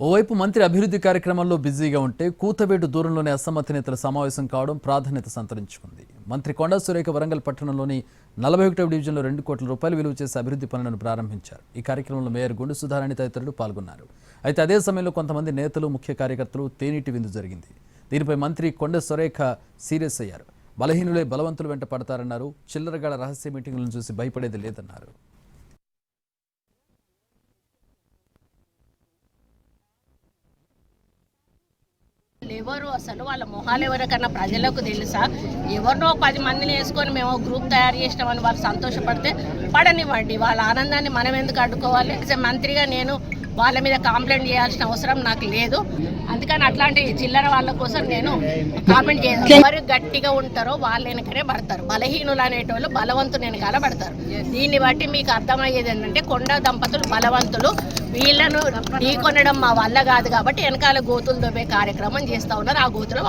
ఓవైపు మంత్రి అభివృద్ధి కార్యక్రమాల్లో బిజీగా ఉంటే కూతవేటు దూరంలోనే అసమ్మతి నేతల సమావేశం కావడం ప్రాధాన్యత సంతరించుకుంది. మంత్రి కొండా సురేఖ వరంగల్ పట్టణంలోని 41వ డివిజన్లో 2 కోట్ల రూపాయలు విలువ చేసే అభివృద్ధి పనులను ప్రారంభించారు. ఈ కార్యక్రమంలో మేయర్ గుండు సుధారాణి తదితరులు పాల్గొన్నారు. అయితే అదే సమయంలో కొంతమంది నేతలు, ముఖ్య కార్యకర్తలు తేనీటి విందు జరిగింది. దీనిపై మంత్రి కొండా సురేఖ సీరియస్ అయ్యారు. బలహీనులే బలవంతులు వెంట పడతారన్నారు. చిల్లరగాళ్ల రహస్య మీటింగులను చూసి భయపడేది లేదన్నారు. ఎవరు అసలు వాళ్ళ మొహాలు ఎవరికన్నా ప్రజలకు తెలుసా? ఎవరినో 10 మందిని వేసుకొని మేము గ్రూప్ తయారు చేసినామని వాళ్ళు సంతోషపడితే పడనివ్వండి. వాళ్ళ ఆనందాన్ని మనం ఎందుకు అడ్డుకోవాలి? మంత్రిగా నేను వాళ్ళ మీద కంప్లైంట్ చేయాల్సిన అవసరం నాకు లేదు. అందుకని అట్లాంటి చిల్లర వాళ్ళ కోసం నేను కామెంట్ చేయను. ఎవరు గట్టిగా ఉంటారో వాళ్ళ వెనకనే పడతారు. బలహీనులు అనేటోళ్ళు బలవంతులు వెనకాల పడతారు. దీన్ని బట్టి మీకు అర్థమయ్యేది ఏంటంటే కొండా దంపతులు బలవంతులు. వీళ్ళను ఢీకొనడం మా వల్ల కాదు కాబట్టి వెనకాల గోతులు దొబ్బే కార్యక్రమం చేస్తూ ఉన్నారు. ఆ గోతులు